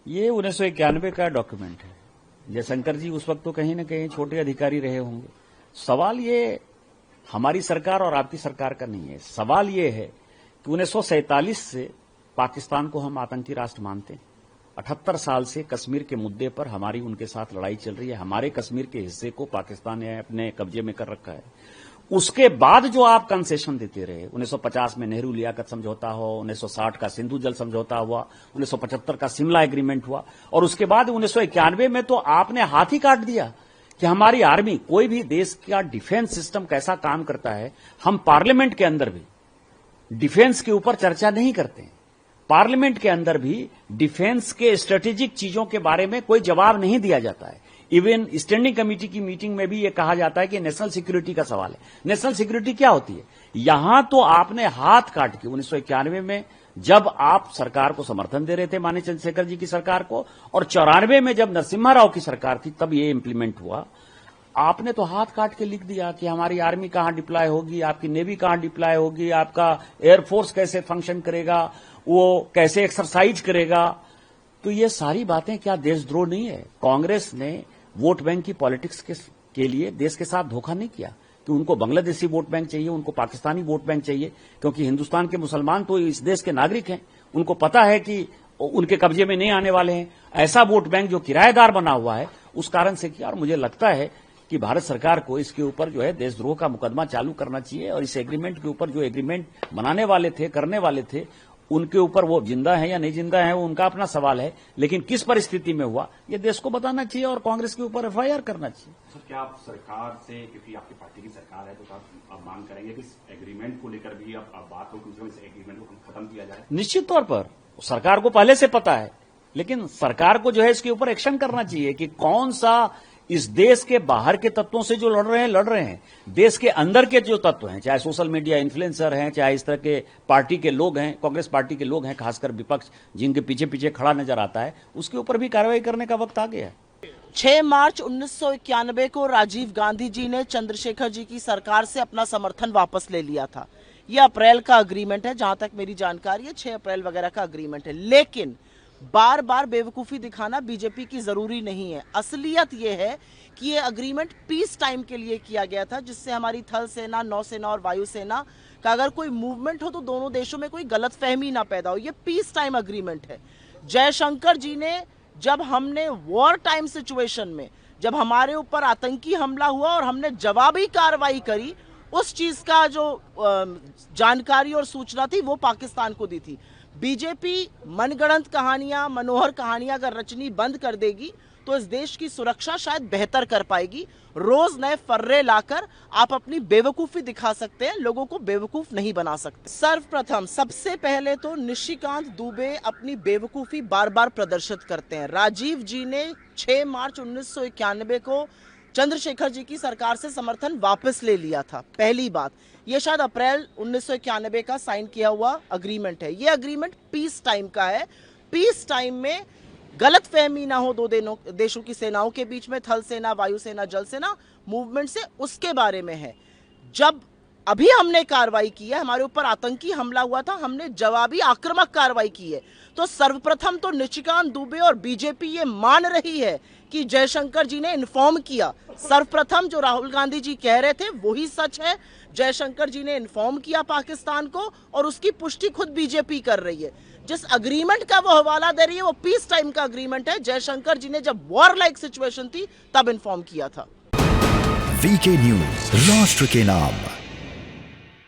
ये 1991 का डॉक्यूमेंट है। जयशंकर जी उस वक्त तो कहीं न कहीं छोटे अधिकारी रहे होंगे। सवाल ये हमारी सरकार और आपकी सरकार का नहीं है। सवाल ये है कि 1947 से पाकिस्तान को हम आतंकी राष्ट्र मानते हैं। 78 साल से कश्मीर के मुद्दे पर हमारी उनके साथ लड़ाई चल रही है। हमारे कश्मीर के हिस्से को पाकिस्तान ने अपने कब्जे में कर रखा है। उसके बाद जो आप कंसेशन देते रहे, 1950 में नेहरू लियाकत समझौता हो, 1960 का सिंधु जल समझौता हुआ, 1975 का शिमला एग्रीमेंट हुआ, और उसके बाद 1991 में तो आपने हाथ ही काट दिया कि हमारी आर्मी, कोई भी देश का डिफेंस सिस्टम कैसा काम करता है, हम पार्लियामेंट के अंदर भी डिफेंस के ऊपर चर्चा नहीं करते हैं। पार्लियामेंट के अंदर भी डिफेंस के स्ट्रेटेजिक चीजों के बारे में कोई जवाब नहीं दिया जाता है। इवन स्टैंडिंग कमेटी की मीटिंग में भी यह कहा जाता है कि नेशनल सिक्योरिटी का सवाल है। नेशनल सिक्योरिटी क्या होती है? यहां तो आपने हाथ काट के 1991 में जब आप सरकार को समर्थन दे रहे थे, माननीय चंद्रशेखर जी की सरकार को, और 94 में जब नरसिम्हा राव की सरकार थी तब ये इंप्लीमेंट हुआ, आपने तो हाथ काट के लिख दिया कि हमारी आर्मी कहां डिप्लॉय होगी, आपकी नेवी कहां डिप्लॉय होगी, आपका एयरफोर्स कैसे फंक्शन करेगा, वो कैसे एक्सरसाइज करेगा। तो ये सारी बातें क्या देशद्रोह नहीं है? कांग्रेस ने वोट बैंक की पॉलिटिक्स के लिए देश के साथ धोखा नहीं किया कि उनको बांग्लादेशी वोट बैंक चाहिए, उनको पाकिस्तानी वोट बैंक चाहिए, क्योंकि हिंदुस्तान के मुसलमान तो इस देश के नागरिक हैं। उनको पता है कि उनके कब्जे में नहीं आने वाले हैं। ऐसा वोट बैंक जो किराएदार बना हुआ है, उस कारण से किया। और मुझे लगता है कि भारत सरकार को इसके ऊपर जो है देशद्रोह का मुकदमा चालू करना चाहिए, और इस एग्रीमेंट के ऊपर जो एग्रीमेंट बनाने वाले थे, करने वाले थे, उनके ऊपर वो जिंदा है या नहीं जिंदा है वो उनका अपना सवाल है, लेकिन किस परिस्थिति में हुआ ये देश को बताना चाहिए और कांग्रेस के ऊपर एफआईआर करना चाहिए। सर, क्या आप सरकार से, क्योंकि आपकी पार्टी की सरकार है, तो आप मांग करेंगे कि इस एग्रीमेंट को लेकर भी अब बात हो कि इस एग्रीमेंट को खत्म किया जाए? निश्चित तौर पर सरकार को पहले से पता है, लेकिन सरकार को जो है इसके ऊपर एक्शन करना चाहिए कि कौन सा इस देश के बाहर के तत्वों से जो लड़ रहे हैं, देश के अंदर के जो तत्व हैं, चाहे सोशल मीडिया इन्फ्लुएंसर हैं, चाहे इस तरह के पार्टी के लोग हैं, कांग्रेस पार्टी के लोग हैं, खासकर विपक्ष जिनके पीछे पीछे खड़ा नजर आता है, उसके ऊपर भी कार्रवाई करने का वक्त आ गया है। 6 मार्च 1991 को राजीव गांधी जी ने चंद्रशेखर जी की सरकार से अपना समर्थन वापस ले लिया था। यह अप्रैल का अग्रीमेंट है, जहां तक मेरी जानकारी है 6 अप्रैल वगैरह का अग्रीमेंट है। लेकिन बार बार बेवकूफ़ी दिखाना बीजेपी की ज़रूरी नहीं है। असलियत यह है कि ये अग्रीमेंट पीस टाइम के लिए किया गया था, जिससे हमारी थल सेना, नौसेना और वायुसेना का अगर कोई मूवमेंट हो तो दोनों देशों में कोई गलतफहमी ना पैदा हो। ये पीस टाइम अग्रीमेंट है। जयशंकर जी ने, जब हमने वॉर टाइम सिचुएशन में, जब हमारे ऊपर आतंकी हमला हुआ और हमने जवाबी कार्रवाई करी, उस चीज़ का जो जानकारी और सूचना थी वो पाकिस्तान को दी थी। बीजेपी मनगढ़ंत कहानियां, मनोहर कहानियां अगर रचनी बंद कर देगी तो इस देश की सुरक्षा शायद बेहतर कर पाएगी। रोज नए फर्रे लाकर आप अपनी बेवकूफी दिखा सकते हैं, लोगों को बेवकूफ नहीं बना सकते। सर्वप्रथम सबसे पहले तो निशिकांत दुबे अपनी बेवकूफी बार बार प्रदर्शित करते हैं। राजीव जी ने 6 मार्च 1991 को चंद्रशेखर जी की सरकार से समर्थन वापस ले लिया था। पहली बात, ये शायद अप्रैल 1991 का साइन किया हुआ अग्रीमेंट है। ये अग्रीमेंट पीस टाइम का है। पीस टाइम में गलतफहमी ना हो दो देशों की सेनाओं के बीच में, थल सेना, वायुसेना, जल सेना मूवमेंट से, उसके बारे में है। जब अभी हमने कार्रवाई की है, हमारे ऊपर आतंकी हमला हुआ था, हमने जवाबी आक्रामक कार्रवाई की है, तो सर्वप्रथम तो निशिकांत दुबे और बीजेपी ये मान रही है कि जयशंकर जी ने इन्फॉर्म किया। सर्वप्रथम जो राहुल गांधी जी कह रहे थे वही सच है। जयशंकर जी ने इन्फॉर्म किया पाकिस्तान को, और उसकी पुष्टि खुद बीजेपी कर रही है। जिस अग्रीमेंट का वो हवाला दे रही है वो पीस टाइम का अग्रीमेंट है। जयशंकर जी ने जब वॉर लाइक सिचुएशन थी तब इन्फॉर्म किया था। वीके न्यूज, राष्ट्र के नाम।